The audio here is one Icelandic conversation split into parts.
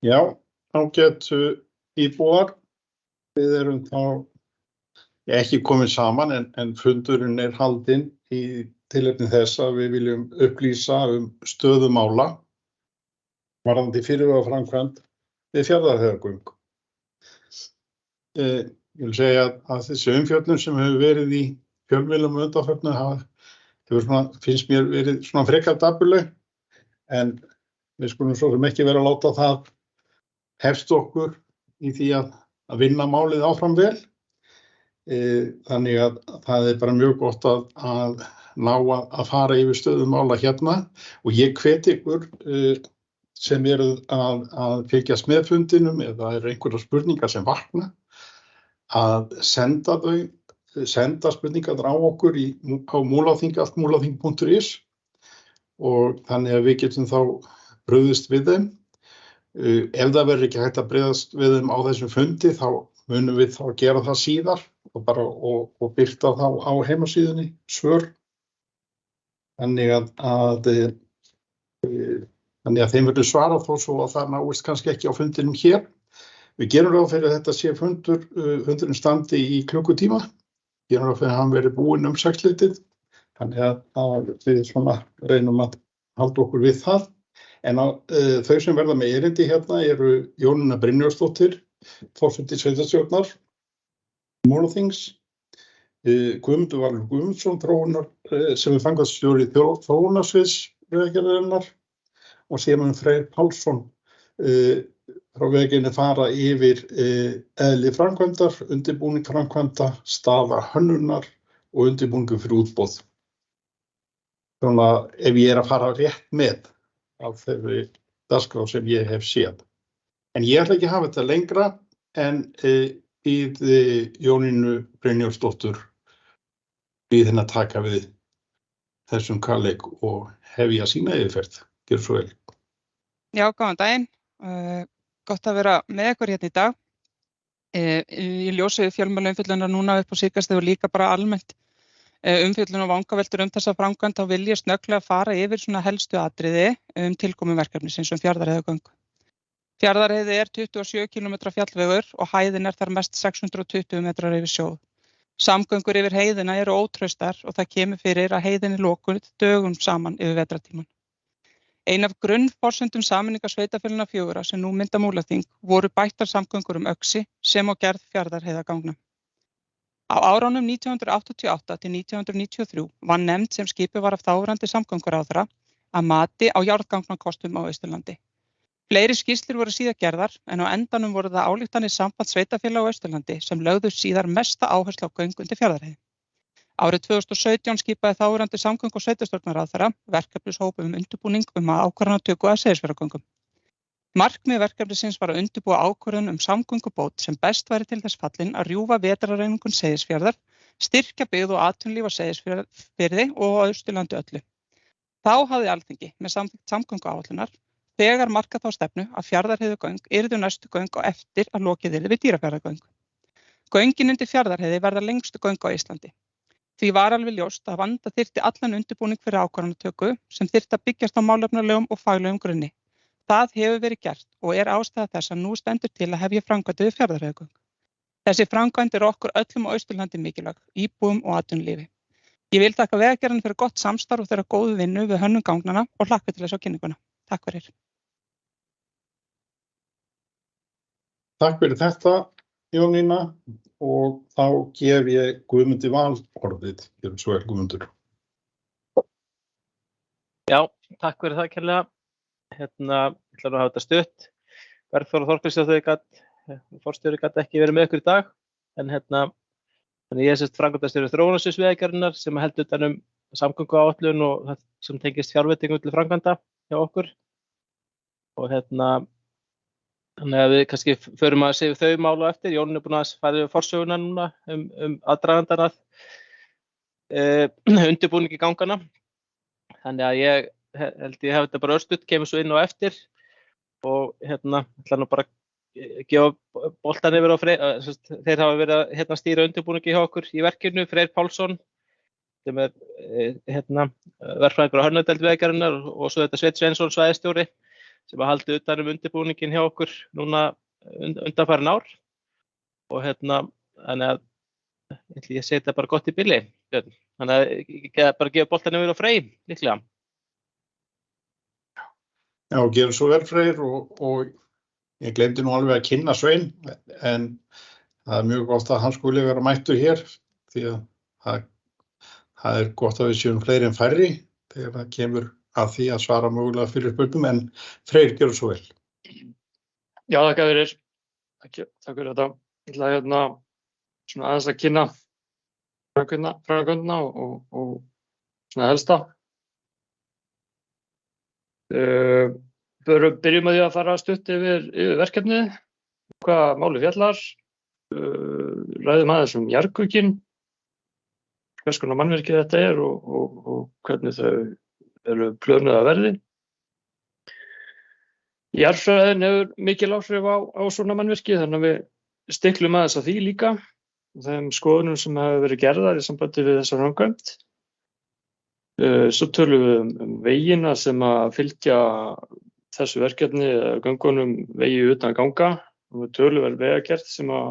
Já, ágætu íbúar, við erum þá ekki komin saman en fundurinn haldinn í tilefni þess að við viljum upplýsa stöðu mála varðandi fyrirhugaðar við Fjarðarheiðargöng. Ég vil segja að þessi umfjöllun sem hefur verið í fjölmiðlum undanfarna finnst mér verið svona frekar dapurleg, en við skulum svo sem ekki vera að láta það hefst okkur í því að vinna málið áfram vel. Þannig að það bara mjög gott að ná að fara yfir stöðu mála hérna, og ég hvet ykkur sem eruð að fylgjast með fundinum eða einhverjar spurningar sem vakna að senda spurningar á okkur á múlaþing@múlaþing.is, og þannig að við getum þá brugðist við þeim. Ef það verður ekki hægt að brugðast við þeim á þessum fundi, þá munum við þá gera það síðar og birta þá á heimasíðunni svör. Þannig að þeim verður svarað þó svo að það náist kannski ekki á fundinum hér. Við gerum ráð fyrir að þetta sé fundurinn standi í klukkutíma. Gerum ráð fyrir að hann verði búinn 6-leytið. Þannig að við svona reynum að halda okkur við það. En þau sem verða með erindi hérna eru Jónína Brynjólfsdóttir, forseti sveitarstjórnar Múlaþings, Guðmundur Valur Guðmundsson, sem framkvæmdastjóri þróunarsviðs Vegagerðarinnar, og Sigmund Freyr Pálsson frá Vegagerðinni fara yfir eðli framkvæmdar, undirbúning framkvæmda, staða hönnunar og undirbúningur fyrir útboð. Svona ef ég að fara rétt með af þeirri dagskrá sem ég hef séð. En ég ætla ekki að hafa þetta lengra en býð Jónínu Brynjólfsdóttur að taka við þessum kalleik og hefja sína yfirferð. Gjörðu svo vel. Já, góðan daginn. Gott að vera með ykkur hérna í dag. Ég ljósi fjölmiðlaumfjöllunar núna upp á síðkastið og líka bara almennt umfjöllun og vangaveltur þessa framkvæmd, þá vil ég snögglega fara yfir svona helstu atriði tilkomu verkefnisins Fjarðarheiðargöng. Fjarðarheiði 27 km fjallvegur og hæðin þar mest 620 metrar yfir sjó. Samgöngur yfir heiðina eru ótraustar og það kemur fyrir að heiðin lokuð dögum saman yfir vetrartímann. Ein af grunnforsendum sameiningar sveitarfélaganna 4 sem nú mynda Múlaþing voru bættar samgöngur Öxi sem og gerð Fjarðarheiðargangna. Á árunum 1988 til 1993 var nefnd sem skipuð var af þáverandi samgönguráðherra að mati á jarðgangakostum á Austurlandi. Fleiri skýrslur voru síðar gerðar, en á endanum voru það ályktanir Sambands sveitarfélaga á Austurlandi sem lögðu síðar mesta áherslu á göng undir Fjarðarheiði. Árið 2017 skipaði þáverandi samgöngu- og sveitarstjórnarráðherra verkefnishóp undirbúning að ákvarðanatöku að Seyðisfjarðargöngum. Markmið verkefnisins var að undirbúa ákvörðun samgöngubót sem best væri til þess fallin að rjúfa vetrarreiningun Seyðisfjarðar, styrkja byggð og atvinnulíf á Seyðisfirði og á Austurlandi öllu. Þá hafði Alþingi með samþykkt samgönguáætlunar þegar markað þá stefnu að Fjarðarheiðargöng yrðu næstu göng á eftir að lokið yrði við Dýrafjarðargöng. Göngin undir Fjarðarheiði verða lengstu göng á Íslandi. Því var alveg ljóst að vanda þyrfti allan undirbúning fyrir ákvarðanatöku sem þyrfti að byggjast á málefnalegum og faglegum grunni. Það hefur verið gert og ástæða þess að nú stendur til að hefja framkvæmd við Fjarðarheiðargöng. Þessi framkvæmd okkur öllum á Austurlandi mikilvæg, íbúum og atvinnulífi. Ég vil þakka Vegagerðinni fyrir gott samstarf og þeirra góðu vinnu við hönnun gangnanna og hlakka til að sjá kynninguna. Takk fyrir. Takk fyrir þetta, Jónína, og þá gef ég Guðmundi Val orðið. Gjörðu svo vel, Guðmundur. Já, takk fyrir það kærlega. Ég ætla að hafa þetta stutt. Bergþóra Þorkelsdóttir forstjóri gat ekki verið með ykkur í dag, en þannig ég framkvæmdastjóri þróunarsviðs Vegagerðarinnar sem heldur utan samgönguáætlun og það sem tengist fjárveitingum til framkvæmda hjá okkur. Og þannig að við kannski förum að segja þau mál á eftir. Jón búinn að fara yfir forsöguna núna aðdragandann undirbúningi ganganna. Þannig að ég held ég hef þetta bara örstutt, kemur svo inn á eftir og ætla nú bara að gefa boltan yfir á Freyr. Þeir hafa verið að stýra undirbúningi hjá okkur í verkinu, Freyr Pálsson sem verkfræðingur á hönnudeild Vegagerðarinnar og svo þetta Sveinn Sveinsson svæðisstjóri sem að haldi utan undirbúningin hjá okkur núna undanfarin ár og þannig að ég segi þetta bara gott í bili, Björn. Þannig að ég bara gefa boltann yfir á Frey, líklega. Já, gerum svo vel, Freyr, og ég glemdi nú alveg að kynna Svein, en það mjög gott að hann skuli vera mættur hér, því að það gott að við séum fleiri en færri þegar það kemur að því að svara mögulega fyrir spurningum, en Freyr, gerum svo vel. Já, þakka fyrir. Takk fyrir þetta. Ég ætla svona aðeins að kynna framkvæmdina og svona helsta. Byrjum að því að fara stutt yfir verkefnið, hvað máli fjallar, ræðum aðeins jarðgöngin, hvers konar mannvirki þetta og hvernig þau eru plönuð að verði. Jarðfræðin hefur mikil áhrif á svona mannvirki, þannig að við stiklum aðeins að því líka, þeim skoðunum sem hafa verið gerðar í sambandi við þessa framkvæmd. Svo tölum við vegina sem að fylgja þessu verkefni eða göngunum vegi utan ganga og við tölum vegagerð sem að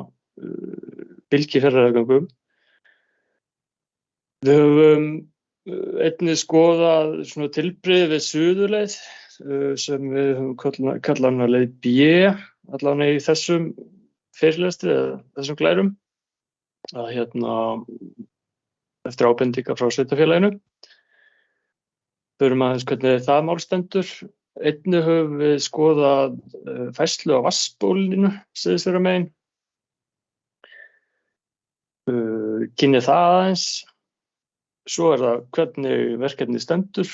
fylgir ferðagöngum. Við höfum einnig skoðað svona tilbrigði við suðurleið sem við höfum kallað hana leið B, allavega í þessum fyrirlestri eða þessum glærum, að eftir ábendingar frá sveitarfélaginu. Förum aðeins hvernig það mál stendur. Einnig höfum við skoðað færslu á vatnsbólinu, Seyðisfjarðarmegin. Kynnið það aðeins. Svo það hvernig verkefni stendur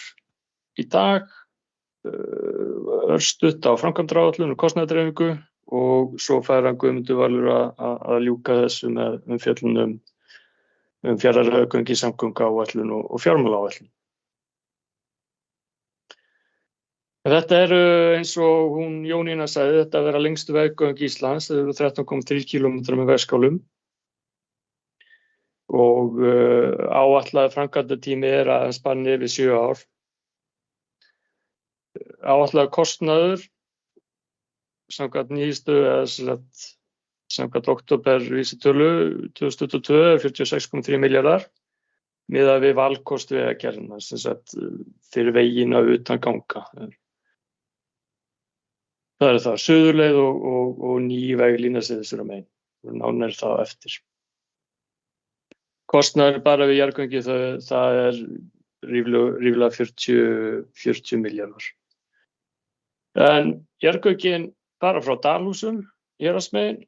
í dag, örstutt á framkvæmdaáætlun og kostnaðardreifingu og svo fær hann Guðmundur Valur að ljúka þessu með umfjöllun Fjarðargöng í samgönguáætlun og fjármálaáætlun. Þetta eru eins og hún Jónína sagði, þetta vera lengstu veggöng Íslands, þetta eru 13,3 km með vegskálum og áætlaður framkvæmdatími að spanni yfir 7 ár. Áætlaður kostnaður samkvæmt nýjustu eða samkvæmt októbervísitölu 2022 er 46,3 milljarðar miðað við valkost vegagerðarinnar, sem sagt fyrir vegina utan ganga. Það það, suðurleið og ný veglína Seyðisfjarðarmegin. Nánar það eftir. Kostnaður bara við jarðgöngi það er ríflega 40 milljarðar. En jarðgöngin bara frá Dalhúsum, Héraðsmegin,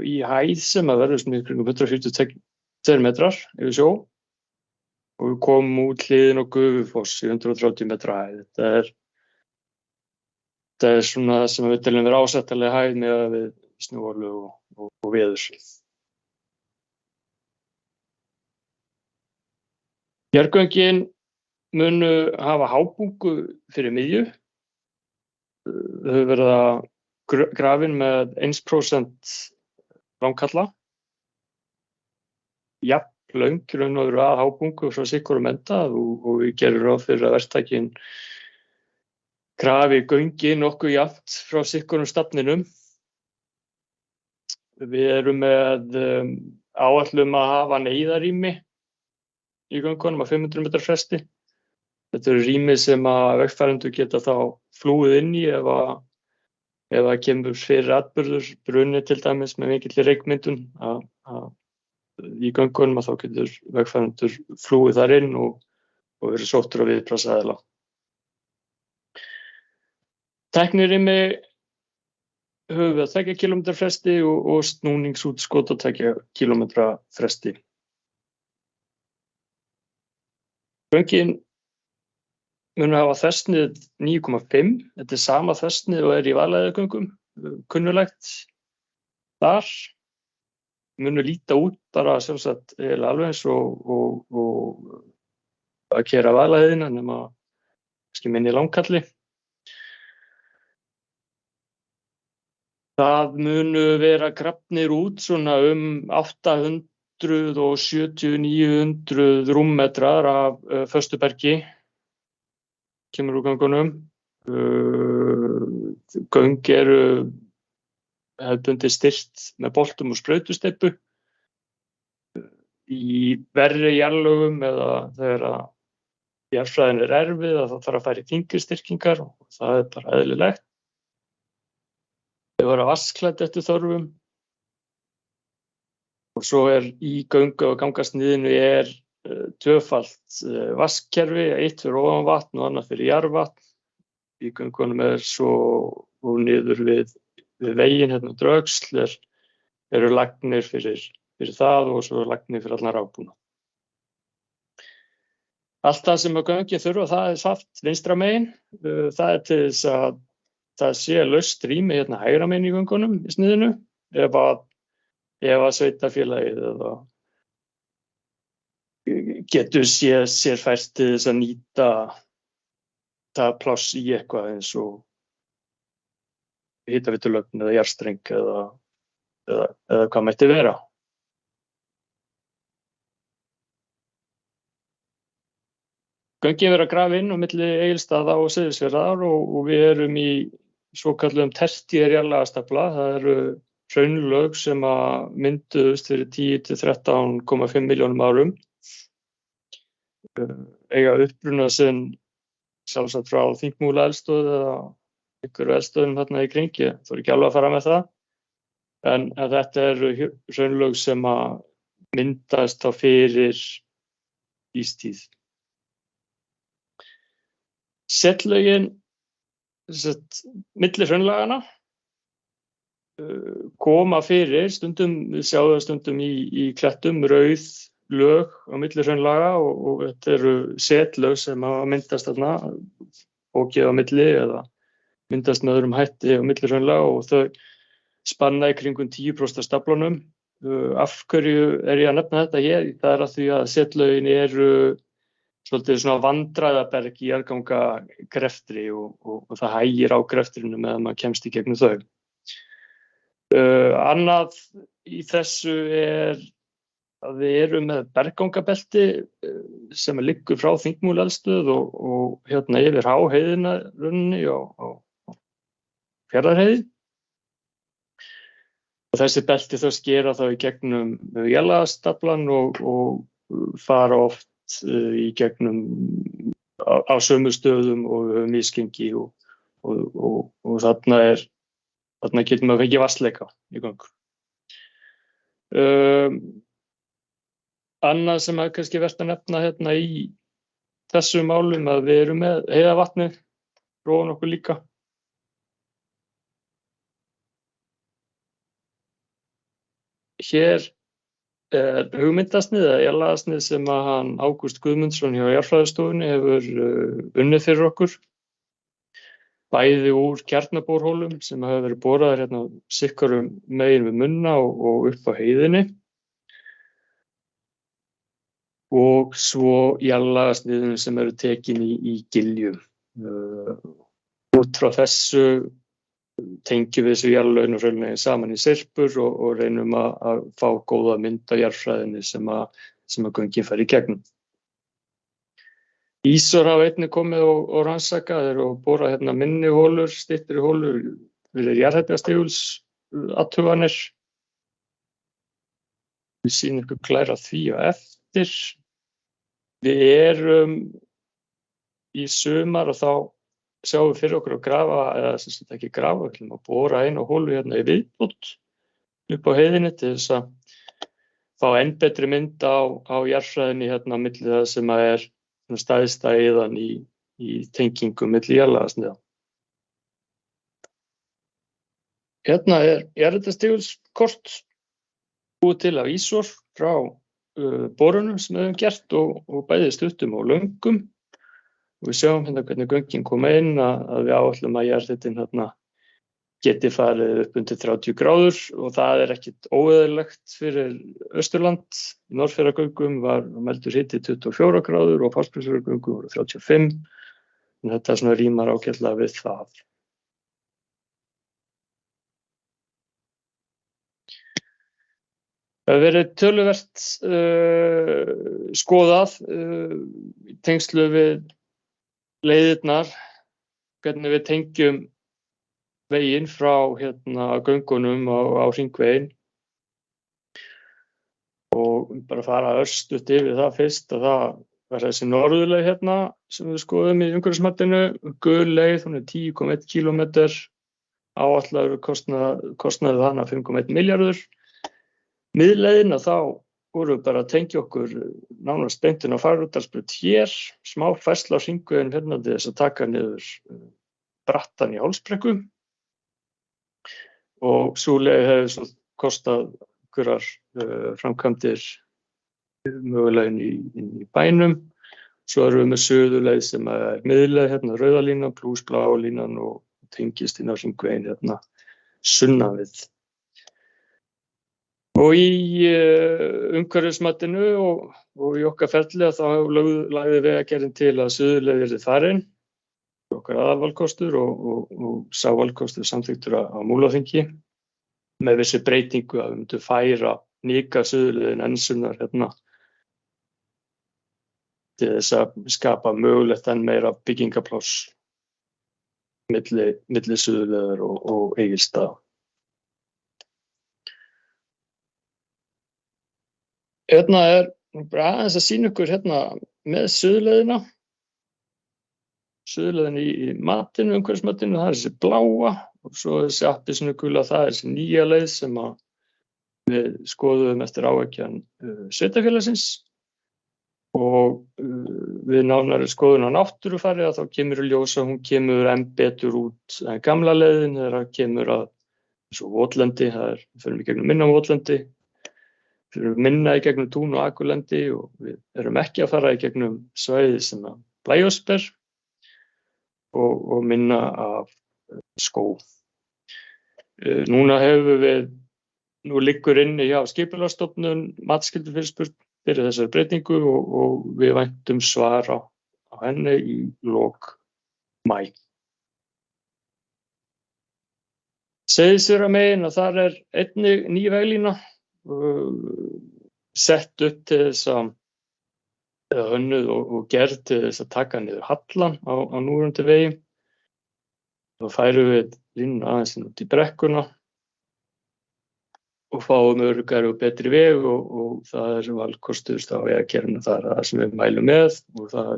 í hæð sem að verður svona kringum 142 metrar yfir sjó og við komum út hliðin á Gufufoss í 130 metra hæð. Þetta er svona það sem við teljum vera ásættanleg hæð með við snjóorlu og veður. Jarðgöngin munu hafa hábungu fyrir miðju. Þau hefur verið grafin með 1% langkalla. Jafn löng raun og veru að hábungu frá sikkurum enda og við gerum ráð fyrir að verktakinn grafi göngin nokkuð jafnt frá sikkurum stafninum. Við erum með áætlun að hafa neyðarrými í göngunum að 500 metrar fresti. Þetta eru rými sem að vegfarendur geta þá flúið inn í ef að kemur fyrir atburður, bruni til dæmis með mikilli reykmyndun í göngunum að þá getur vegfarendur flúið þar inn og verið sóttur á viðbragðsaðila. Tæknirými höfum við að 2 km fresti og snúningsútskot að 2 km fresti. Göngin munu hafa þversnið 9,5. Þetta er sama þversnið og er í Vaðlaheiðargöngum, kunnulegt þar. Munu líta út bara sjálfsagt alveg eins og að keyra Vaðlaheiðina nema kannski minni langkalli. Það munu vera grafnir út svona 870-900 rúmmetrar af föstu bergi, kemur úr göngunum. göng eru hefðbundið styrkt með boltum og sprautusteypu í verri jarðlögum eða þegar að jarðfræðin erfið að það þarf að fara í þyngri styrkingar og það bara eðlilegt. Þau vera vatnsklædd eftir þörfum og svo í göngu og gangasniðinu tvöfalt vatnskerfi, eitt fyrir ofan vatn og annað fyrir jarðvatn. Í göngunum svo og niður við veginn hérna Drögsl eru lagnir fyrir það og svo lagnir fyrir allan rafbúnað. Allt það sem að göngin þurfa, það saft vinstra megin. Það til þess að það sé laust rými hérna hægra megin í göngunum í sniðinu ef að sveitarfélagið eða getur sér fært til þess að nýta það pláss í eitthvað eins og hitaveitulögn eða jarðstreng eða hvað mætti vera. Göngin vera grafið inn á milli Egilsstaða og Seyðisfjarðar og við erum í svokölluðum tertíer jarðlagastafla. Það eru hraunlög sem að mynduðust fyrir 10 til 13,5 milljónum árum. Eiga uppruna sinn sjálfsagt frá Þingmúlaeldstöð eða einhverju eldstöðum þarna í kring. Ég þori ekki alveg að fara með það. En þetta eru hraunlög sem að myndast þá fyrir ístíð. Setlögin milli hraunlagana koma fyrir stundum, við sjáum það stundum í klettum, rauð lög á milli hraunlaga og þetta eru setlög sem hafa myndast þarna bókið á milli eða myndast með öðrum hætti á milli hraunlaga og þau spanna í kringum 10% af staflunum. Af hverju ég að nefna þetta hér? Það að því að setlögin eru svolítið svona vandræðaberg í jarðgangagreftri og það hægir á greftrinu meðan maður kemst í gegnum þau. Annað í þessu að við erum með berggangabelti sem liggur frá Þingmúlaeldstöð og hérna yfir háheiðina runni á Fjarðarheiði. Og þessi belti þá skera þá í gegnum jarðlagastaflann og fara oft í gegnum á sömu stöðum og misgengi og þarna getur maður fengið vatnsleika í gangur. Annað sem er kannski vert að nefna hérna í þessum málum að við erum með heiðavatnið róan okkur líka. Hér hugmyndasnið eða jarðlagasnið sem að hann Ágúst Guðmundsson hjá Jarðfræðistofunni hefur unnið fyrir okkur. Bæði úr kjarnabórhólum sem hafa verið boraðir hérna sikkurum megin við munna og upp á heiðinni. Og svo jarðlagasniðum sem eru tekin í giljum. Út frá þessu tengjum við þessu jarðlögin og hraunlögin saman í sirpur og reynum að fá góða mynd af jarðfræðinni sem að göngin fara í gegnum. Ísor hafa einnig komið og rannsakað og borað hérna minni hólur, styttri hólur fyrir jarðhitastigulls athuganir. Við sýnum ykkur klæra því á eftir. Við erum í sumar og þá sjáum við fyrir okkur að grafa, eða sem sagt ekki grafa, við ætlum að bora eina hólu hérna í viðbót upp á heiðinni til þess að fá enn betri mynd á jarðfræðinni hérna á milli það sem að stæðsta eiðan í tengingu milli jarðlagasniða. Hérna jarðhitastigulskort búið til af Ísor frá borunum sem við höfum gert og bæði stuttum og löngum. Og við sjáum hérna hvernig göngin koma inn að við áætlum að jarðhitinn hérna geti farið upp undir 30 gráður og það ekkert óeðlilegt fyrir Austurland. Í Norðfjarðargöngum var mældur hiti 24 gráður og Fáskrúðsfjarðargöngum voru 35. En þetta svona rímar ágætlega við það. Það hefur verið töluvert skoðað í tengslu við leiðirnar, hvernig við tengjum veginn frá göngunum á hringveginn og bara fara örstutt yfir það fyrst að það var þessi norðurleið sem við skoðum í umhverfismatinu, gul leið, hún 10,1 kílómetr, áætlaður kostnaði hana 5,1 milljarður. Miðleiðina þá voru bara að tengja okkur nánast beint inn á Fagradalsbraut hér, smá færsla á hringveginn til þess að taka niður brattan í Hálsbrekku og sú leið hefði svo kostað einhverjar framkvæmdir mögulega inn í bænum. Svo erum við með suðurleið sem er miðleið, rauða línan plús bláa línan og tengist inn á hringveginn sunnan við. Og í umhverfismatinu og í okkar ferli þá lagði Vegagerðin til að suðurleið yrði farin, okkar aðalvalkostur og sá valkostur samþykktur á Múlaþingi með vissi breytingu að við myndum færa nýka suðurleiðin enn sunnar til þess að skapa mögulegt enn meira byggingapláss milli suðurleiðar og Egilsstaða. Er bara aðeins að sýna ykkur með suðurleiðina. Suðurleiðin í matinu, umhverfismatinu, það þessi bláa og svo þessi appelsínugula, það þessi nýja leið sem við skoðum eftir áeggjan sveitarfélagsins og við nánari skoðun á náttúrufari að þá kemur í ljós að hún kemur enn betur út en gamla leiðin þegar það kemur að svo votlendi, við förum í gegnum minna votlendi, við minna í gegnum tún og akurlendi og við erum ekki að fara í gegnum svæði sem að blæjósber og minna af skóg. Nú liggur inni hjá Skipulagsstofnun matsskyldu fyrir þessari breytingu og við væntum svar á henni í lok maí. Seyðisfjarðarmegin að þar einnig ný veglína sett upp til þess að hönnuð og gerð til þess að taka niður hallann á núverandi vegi. Þá færum við línuna aðeins út í brekkuna og fáum öruggari og betri veg og það valkostur á Vegagerðinni það sem við mælum með og það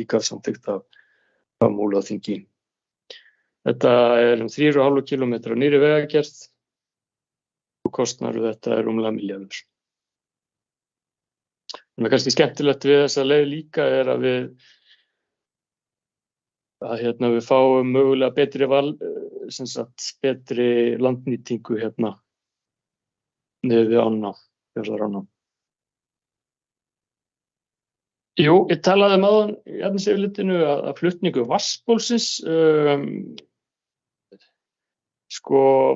líka samþykkt af Múlaþingi. Þetta 3,5 kílómetra nýrri vegagerð og kostnaður þetta rúmlega milljarður. Það kannski skemmtilegt við þessa leið líka að við fáum mögulega betri betri landnýtingu niður við ána, Fjarðarána. Jú, ég talaði áðan í efnisyfirlitinu að flutningu vatnsbólsins,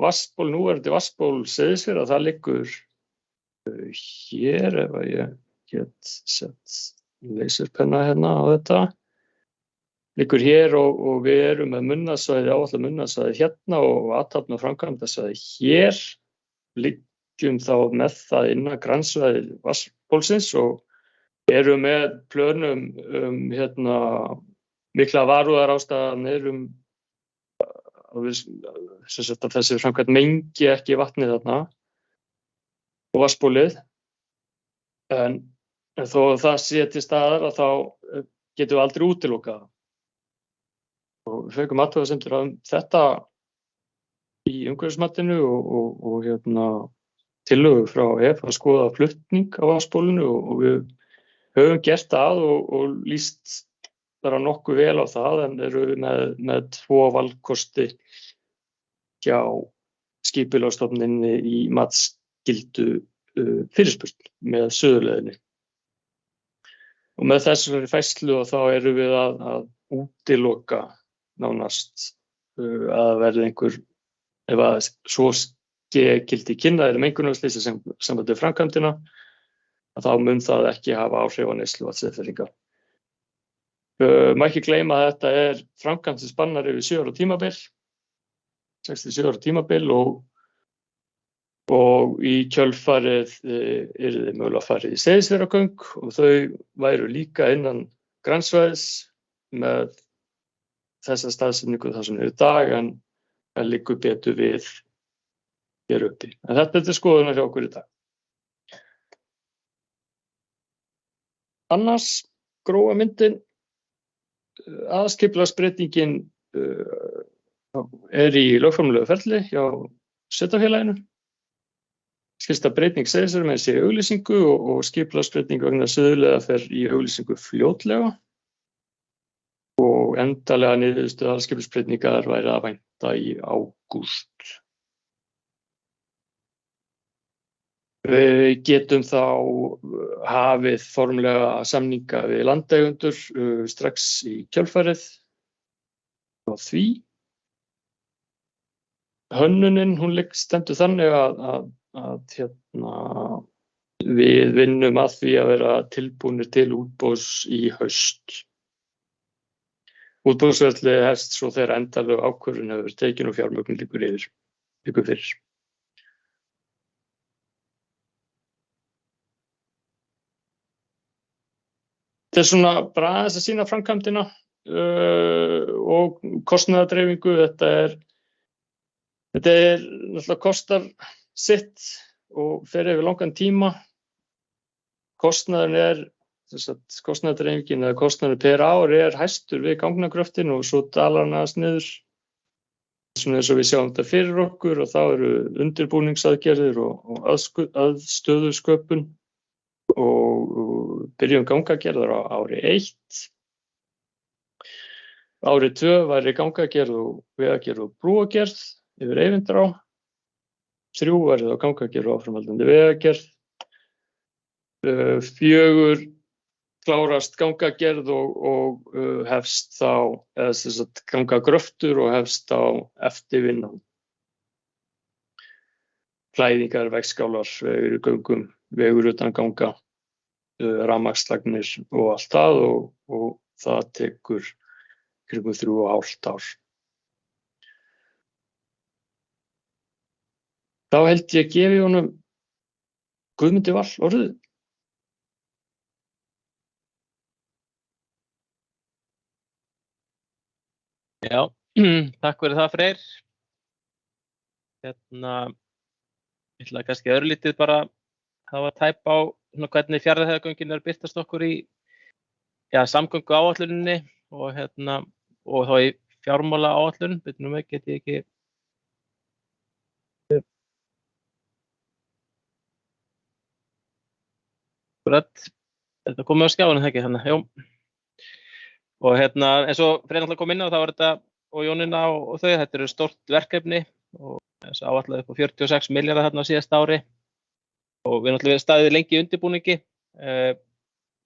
vatnsból, núverandi vatnsból Seyðisfjarðar, það liggur hér ef að ég get sett leyserpenna á þetta. Liggur hér og við erum með munnasvæði, áætlað munnasvæði og athafna og framkvæmdasvæði hér. Liggjum þá með það innan grannsvæði vatnsbólsins og erum með plönum mikla varúðarástafanir að þessi framkvæmd mengi ekki vatnið þarna og vatnsbólið. En þó það sé til staðar að þá getum við aldrei útilokað. Og við fengum athugasemdir þetta í umhverfismatinu og tillögu frá EF að skoða flutning á vatnsbólinu og við höfum gert það og lýst bara nokkuð vel á það en erum með 2 valkosti hjá Skipulagsstofnuninni í matsskyldu fyrirspurn með suðurleiðinni. Og með þessari færslu þá erum við að útiloka nánast að verði einhver, ef að svo gildi kynna mengunarsleysi sambandi við framkvæmdina, að þá mun það ekki hafa áhrif á neyslu vatnseyðinga. Má ekki gleyma að þetta framkvæmd sem spannar yfir 7 ára tímabil, 67 ára tímabil og í kjölfarið yrði mögulega farið í Seyðisfjarðargöng og þau væru líka innan grannsvæðis með þessa staðsetningu þar sem í dag en það liggur betur við hér uppi. En þetta er til skoðunar hjá okkur í dag. Annars grófa myndin, aðskipulagsbreytingin í lögformlegu ferli hjá sveitarfélaginu. Skilsta breyting Seyðisfjarðarvegar sé í auglýsingu og skipulagsbreyting vegna Suðurleiða fer í auglýsingu fljótlega og endanlega niðurstöðu aðskipulagsbreytingar væri að vænta í ágúst. Við getum þá hafið formlega samninga við landeigendur strax í kjölfarið á því. Hönnunin, hún stendur þannig að við vinnum að því að vera tilbúnir til útboðs í haust. Útboðsferlið hefst svo þegar endanleg ákvörðun hefur verið tekin og fjármögnun liggur fyrir. Þetta er svona bara aðeins að sýna framkvæmdina og kostnaðardreifingu. Þetta er náttúrulega kostar sitt og fer yfir langan tíma. Kostnaðardreifingin eða kostnaður per ár hæstur við gangnagröftin og svo dalar hann aðeins niður. Svona eins og við sjáum þetta fyrir okkur og þá eru undirbúningsaðgerðir og aðstöðusköpun og byrjum gangagerðar á ári 1. Ári 2 væri gangagerð og vegagerð og brúagerð yfir Eyvindará. 3 væri þá gangagerð og áframhaldandi vegagerð. 4 klárast gangagerð og hefst þá, eða þess að gangagröftur og hefst þá eftirvinna. Klæðingar, vegskálar, vegur í göngum, vegur utan ganga, rafmagnslagnir og allt það og það tekur kringum 3,5 ár. Þá held ég að gefi honum Guðmundi Vall orðið. Já, takk fyrir það, Freyr. Ég ætla kannski örlítið bara hafa tæp á hvernig Fjarðarheiðargöngin birtast okkur í samgönguáætluninni og þá í fjármálaáætlun. Get ég ekki Þetta komið á skjáinu, ekki þannig, jú. Og eins og Freyr náttúrulega kom inn á, þá var þetta og Jónína og þau, þetta eru stórt verkefni og þess áætlað upp á 46 milljarða þarna á síðasta ári og við náttúrulega staðið lengi í undirbúningi,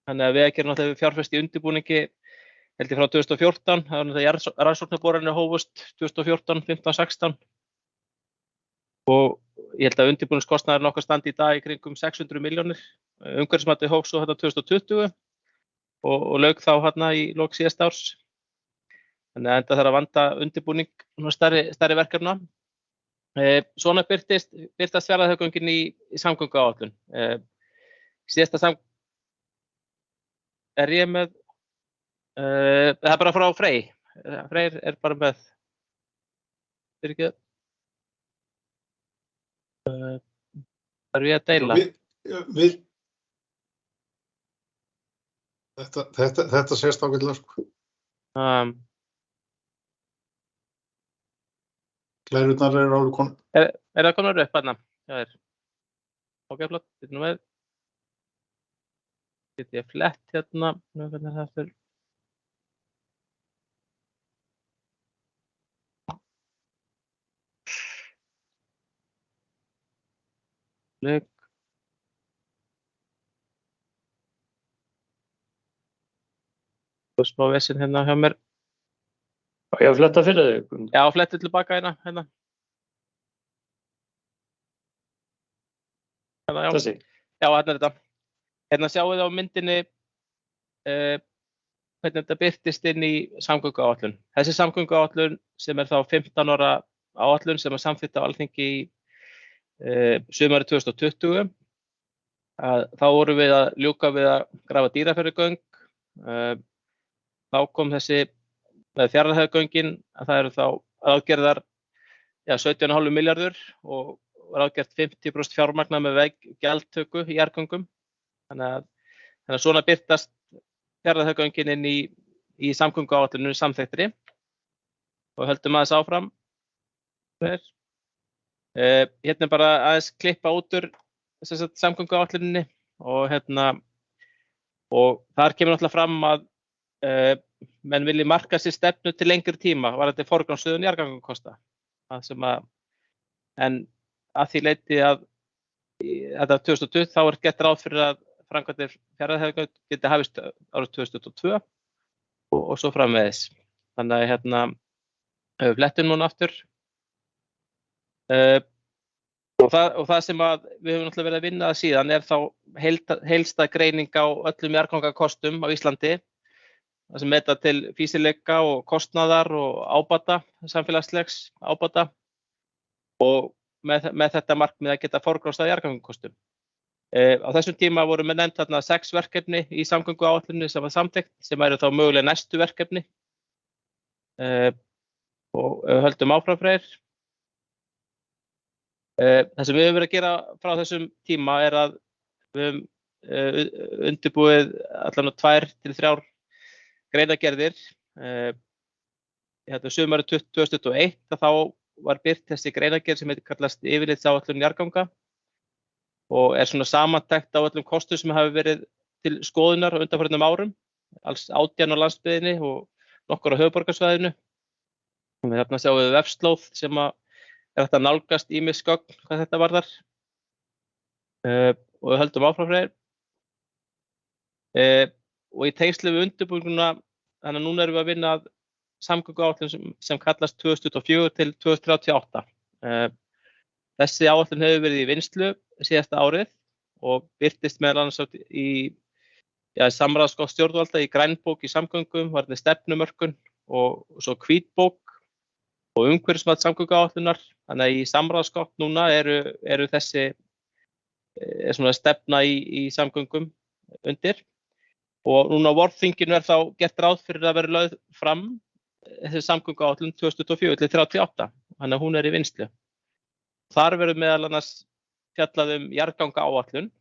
þannig að Vegagerðin náttúrulega fjárfest í undirbúningi held ég frá 2014, það var náttúrulega rannsóknarboranir hófust 2014, 15, 16 og ég held að undirbúningskostnaðurinn okkar standi í dag í kringum 600 milljónir. Umhverfismatið hófst svo 2020 og lauk þá í lok síðasta árs. Þannig að enda þarf að vanda undirbúning stærri verkefna. Svona birtast Fjarðarheiðargöngin í samgönguáætlun. Síðasta ég með, það er bara frá Freyr. Freyr er bara með, þarf ég að deila? Þetta sést ágætlega sko. Glærurnar eru alveg konar. Er það konar upp þarna? Já, ok, flott. Þetta með. Get ég flett hérna. Hvernig er það fyrir? Lök. Og smá vesinn hérna hjá mér. Já, ég að fletta fyrir þig. Já, fletti tilbaka hérna. Þessi? Já, hérna er þetta. Hérna sjáum við á myndinni hvernig þetta birtist inn í samgönguáætlun. Þessi samgönguáætlun sem er þá 15 ára áætlun sem er samþykkt á Alþingi í sumarið 2020. Þá vorum við að ljúka við að grafa Dýrafjarðargöng. Þá kom þessi með Fjarðarheiðargöngin að það eru þá aðgerðar 17,5 milljarður og ráðgert 50% fjármagna með gjaldtöku í jarðgöngum. Þannig að svona birtast Fjarðarheiðargöngin inn í samgönguáætlunum samþykktri og höldum aðeins áfram. Hérna bara aðeins klippa út úr samgönguáætluninni og þar kemur náttúrulega fram að menn vilji marka sér stefnu til lengri tíma varðandi forgangsröðun jarðgangakosta. En að því leyti að þetta 2020 þá gert ráð fyrir að framkvæmdir Fjarðarheiðargöng geti hafist árið 2022 og svo framvegis. Þannig að við flettum núna aftur. Og það sem við höfum náttúrulega verið að vinna að síðan þá heildstæð greining á öllum jarðgangakostum á Íslandi. Það sem meta til fýsileika og kostnaðar og ábata, samfélagslegs ábata og með þetta markmið að geta forgangsraðað jarðgangakostum. Á þessum tíma voru með nefnt 6 verkefni í samgönguáætlunni sem var samþykkt, sem eru þá mögulega næstu verkefni. Og höldum áfram Freyr. Það sem við höfum verið að gera frá þessum tíma að við höfum undirbúið allavega 2 til 3 greinargerðir. Sumarið 2021 þá var birt þessi greinargerð sem kallast yfirlitsáætlun jarðganga og svona samantekt á öllum kostum sem hafi verið til skoðunar á undanfarnum árum, alls 18 á landsbyggðinni og nokkur á höfuðborgarsvæðinu. Þarna sjáum við vefslóð sem hægt að nálgast ýmis gögn hvað þetta varðar. Og við höldum áfram Freyr. Og í tengslum við undirbúninguna, þannig að núna erum við að vinna að samgönguáætlun sem kallast 2024 til 2038. Þessi áætlun hefur verið í vinnslu síðasta árið og birtist meðal annars í samráðsgátt stjórnvalda í grænbók í samgöngum, varðandi stefnumörkun og svo hvítbók og umhverfismat samgönguáætlunar. Þannig að í samráðsgátt núna eru þessi svona stefna í samgöngum undir. Og núna á vorþinginu þá gert ráð fyrir að vera lögð fram þessi samgönguáætlun 2024 til 38, þannig að hún í vinnslu. Þar verður meðal annars fjallað jarðgangaáætlun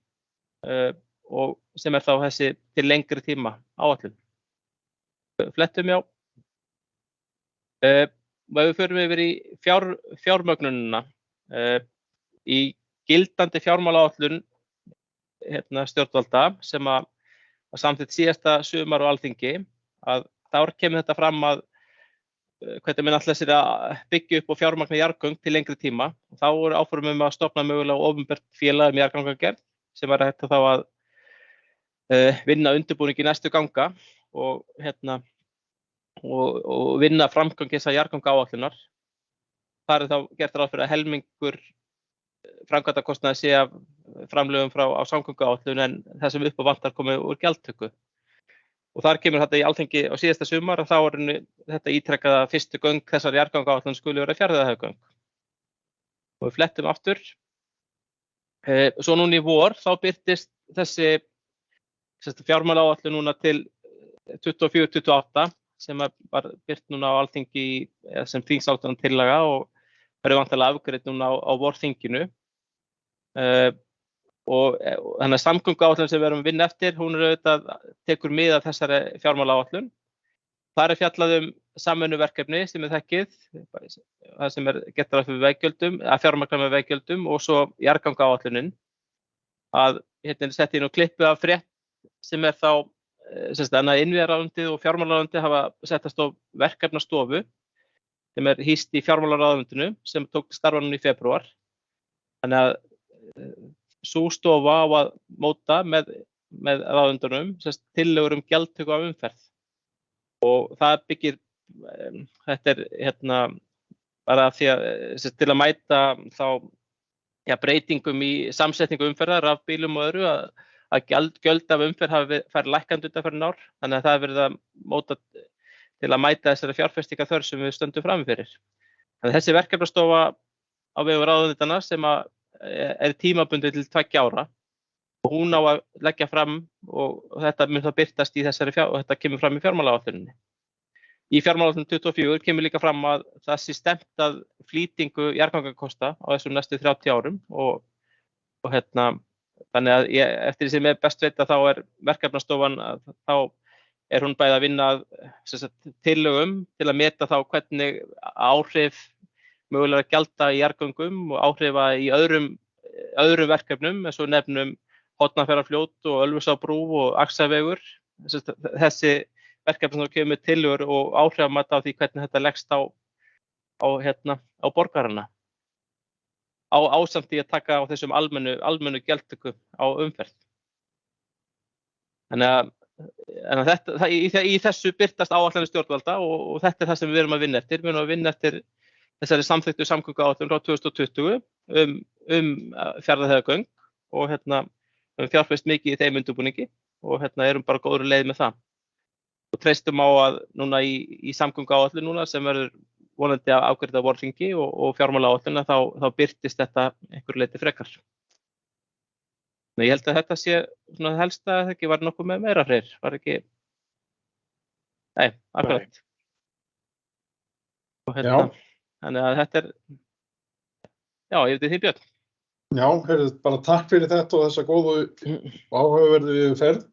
og sem þá þessi til lengri tíma áætlun. Flettum já. Og ef við förum yfir í fjármögnunina, í gildandi fjármálaáætlun stjórnvalda sem að samþykkt síðasta sumar á Alþingi, að þá kemur þetta fram að hvernig menn ætla sér að byggja upp og fjármagna jarðgöng til lengri tíma. Þá voru áform að stofna mögulega opinbert félag jarðgangagerð sem var hægt þá að vinna undirbúning í næstu ganga og vinna framgang þessa jarðgangaáætlunar. Þar þá gert ráð fyrir að helmingur framkvæmdakostnaði sé af framlögum á samgönguáætlun en það sem upp á vantar komið úr gjaldtöku. Og þar kemur þetta í Alþingi á síðasta sumar og þá þetta ítrekkaða fyrstu göng þessar jarðgangaáætlun skuli vera Fjarðarheiðargöng. Og við flettum aftur. Svo núna í vor þá birtist þessi fjármálaáætlun núna til 24-28 sem var birt núna á Alþingi sem þingsályktunartillaga og verður væntanlega afgreidd núna á vorþinginu. Og þannig að samgönguáætlun sem við erum að vinna eftir, hún auðvitað tekur mið af þessari fjármálaáætlun. Þar fjallað samvinnuverkefni sem þekkið, það sem gert ráð fyrir veggjöldum, að fjármagna með veggjöldum og svo jarðgangaáætlunin. Að sett inn og klippu af frétt sem þá innviðaráðuneytið og fjármálaráðuneytið hafa settast á verkefnastofu sem hýst í fjármálaráðuneytinu sem tók til starfa núna í febrúar. Þannig að sú stofa á að móta með ráðuneytunum tillögur gjaldtöku af umferð. Og það byggir, þetta bara því að til að mæta þá breytingum í samsetningu umferðar, rafbílum og öðru, að gjöld af umferð hafi farið lækkandi undanfarin ár. Þannig að það verið að móta til að mæta þessari fjárfestingaþörf sem við stöndum frammi fyrir. Þannig að þessi verkefnastofa á vegum ráðuneytanna sem tímabundið til 2 ára og hún á að leggja fram og þetta mun þá birtast í þessari og þetta kemur fram í fjármálaáætluninni. Í fjármálaáætlun 24 kemur líka fram að það sé stefnt að flýtingu jarðgangakosta á þessum næstu 30 árum og þannig að eftir því sem ég best veit að þá verkefnastofan þá hún bæði að vinna tillögum til að meta þá hvernig áhrif mögulega gjalda í jarðgöngum og áhrifa í öðrum verkefnum eins og nefnum Hornafjarðarfljót og Ölfusárbrú og Axarvegur. Þessi verkefni sem kemur með tillögur og áhrifamat á því hvernig þetta leggst á borgarana. Ásamt í að taka á þessum almennu gjaldtöku á umferð. Þannig að í þessu birtast áætlanir stjórnvalda og þetta það sem við erum að vinna eftir. Við erum að vinna eftir þessari samþykktu samgönguáætlun frá 2020 Fjarðarheiðargöng og fjárfest mikið í þeim undirbúningi og erum bara góður leið með það. Og treystum á að núna í samgönguáætlun núna sem verður vonandi að afgreiða á vorþingi og fjármálaáætlun þá birtist þetta einhverju leyti frekar. Ég held að þetta sé svona helsta að það ekki var nokkuð með meira Freyr, var ekki? Nei, akkurat. Og þannig að þetta já, ég veit því Björn. Já, bara takk fyrir þetta og þessa góðu áhugaverðu ferð.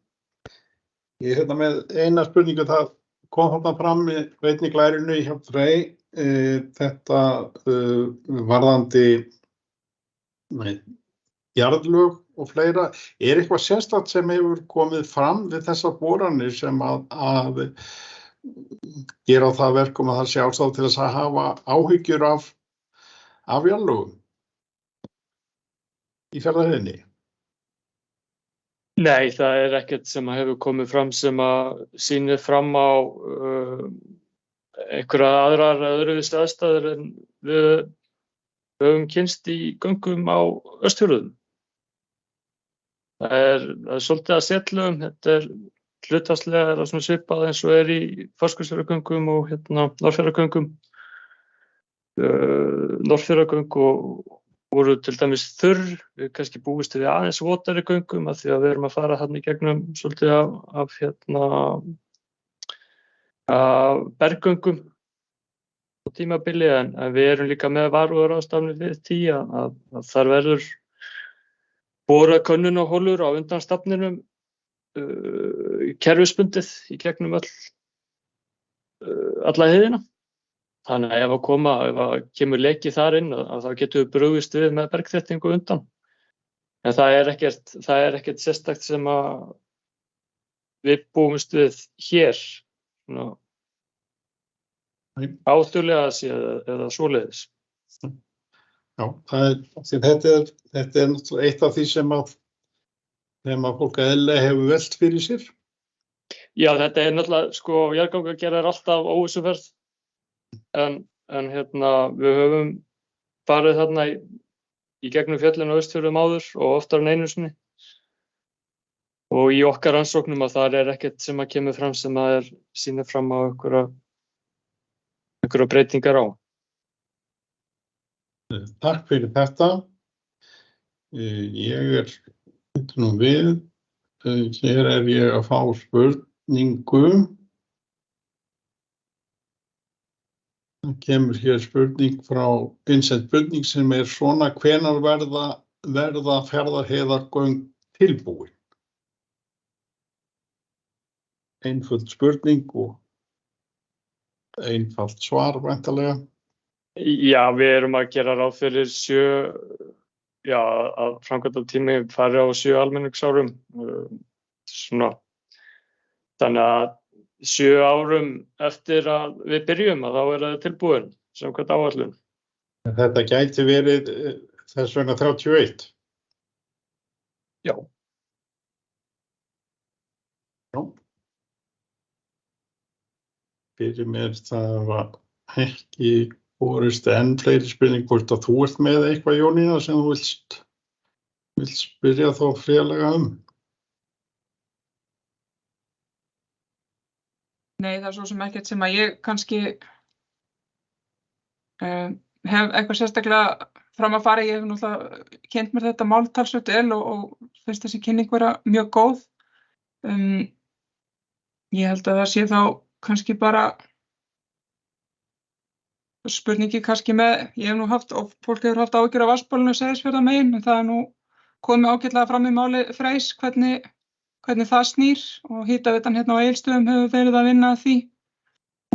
Ég með eina spurningu, það kom þarna fram í einni glærinu hjá Frey, þetta varðandi jarðlög og fleira. Eitthvað sérstakt sem hefur komið fram við þessar boranir sem að gera það verkum að það sé ástæða til þess að hafa áhyggjur af jarðlögum í Fjarðarheiðinni? Nei, það ekkert sem hefur komið fram sem að sýnir fram á einhverja öðruvísi aðstæður en við höfum kynnst í göngum á Austfjörðum. Það er svolítið að setlum, þetta hlutfallslega svona svipað eins og í Fáskrúðsfjarðargöngum og Norðfjarðargöngum. Norðfjarðargöng voru til dæmis þurr, við kannski búist við aðeins votari göngum af því að við erum að fara þarna í gegnum svolítið af berggöngum á tímabili en við erum líka með varúðarráðstafanir við því að þar verður borað könnunarholur á undan stafninum kerfisbundið í gegnum alla heiðina. Þannig að ef kemur leki þar inn þá getum við brugðist við með bergþéttingu undan. En það er ekkert sérstakt sem að við búumst við hér átturlega eða svoleiðis. Já, þetta er náttúrulega eitt af því sem að fólk eðlilega hefur velt fyrir sér. Já, þetta er náttúrulega, jarðgangagerð er alltaf óvissuferð. En við höfum farið þarna í gegnum fjöllin á Austfjörðum áður og oftar en einu sinni. Og í okkar rannsóknum að þar er ekkert sem að kemur fram sem að sýnir fram á einhverja breytingar á. Takk fyrir þetta. Ég nú við. Hér ég að fá spurningu. Það kemur hér spurning frá Vincent spurning sem svona: hvenær verða Fjarðarheiðargöng tilbúin? Einföld spurning og einfalt svar væntanlega. Já, við erum að gera ráð fyrir að framkvæmdatími fari á 7 almenningsárum. Þannig að 7 árum eftir að við byrjum að þá það tilbúin samkvæmt áætlun. Þetta gæti verið þess vegna 31? Já. Já. Fyrir mér það var ekki borist enn fleiri spurning hvort að þú ert með eitthvað Jónína sem þú vilt spyrja þá frélega Nei, það svo sem ekkert sem að ég kannski hef eitthvað sérstaklega fram að fara. Ég hef náttúrulega kynnt mér þetta mál talsvert vel og finnst þessi kynning vera mjög góð. Ég held að það sé þá kannski bara spurningi kannski með, ég hef nú haft, og fólk hefur haft áhyggjur af vatnsbólinu Seyðisfjarðarmegin, en það nú komið ágætlega fram í máli Freys hvernig það snýr og hitaveitan hérna á Egilsstöðum hefur verið að vinna að því.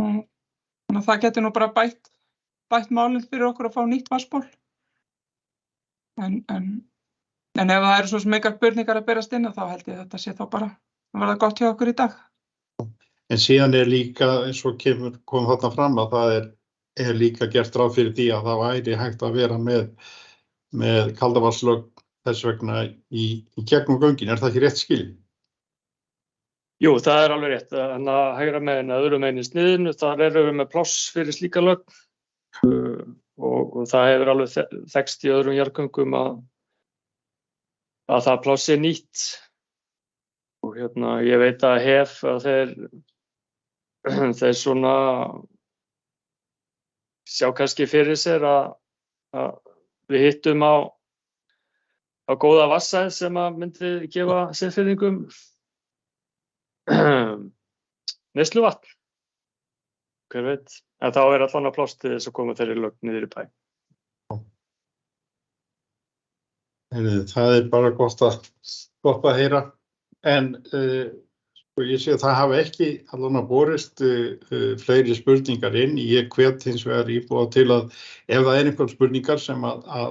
Og þannig að það getur nú bara bætt málinn fyrir okkur að fá nýtt vatnsból. En ef það eru svo sem engar spurningar að berast inn, þá held ég að þetta sé þá bara að verða gott hjá okkur í dag. En síðan líka, eins og kom þarna fram, að það líka gert ráð fyrir því að það væri hægt að vera með kaldavatnslögn þess vegna í gegnum göngin. Það ekki rétt skilið? Jú, það alveg rétt. Þannig að hægra megin að öðru megin í sniðinu, þar erum við með pláss fyrir slíka lögn og það hefur alveg þekkst í öðrum jarðgöngum að það pláss nýtt. Og ég veit að að þeir svona sjá kannski fyrir sér að við hittum á góða vassæð sem að myndi gefa Seyðfirðingum neysluvatn. Hver veit? En þá allan að pláss til þess að koma þeirri lögn niður í bæ. Það bara gott að heyra. En ég sé að það hafa ekki allan að borist fleiri spurningar inn. Ég hvet hins vegar íbúa til að ef það einhver spurningar sem að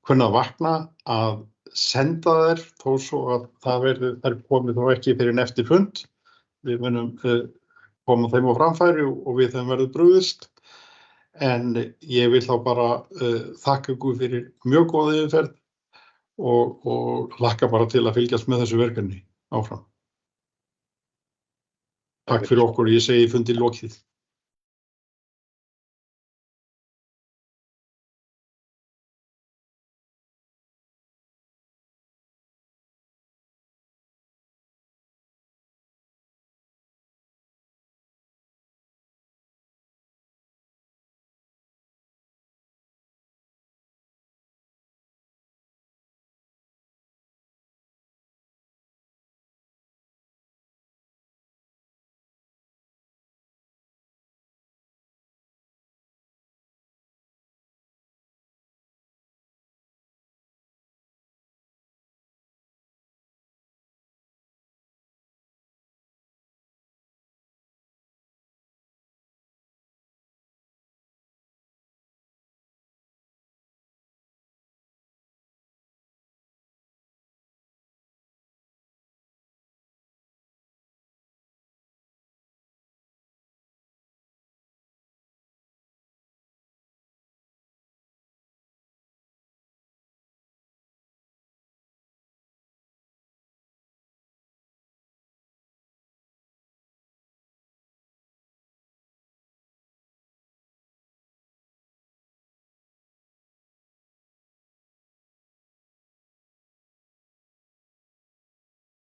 kunna vakna, að senda þær þó svo að þær komið þó ekki fyrir eftir fund. Við munum koma þeim á framfæri og við þeim verður brugðist. En ég vil þá bara þakka ykkur fyrir mjög góða yfirferð og hlakka bara til að fylgjast með þessu verkefni áfram. Takk fyrir okkur, ég segi fundi lokið.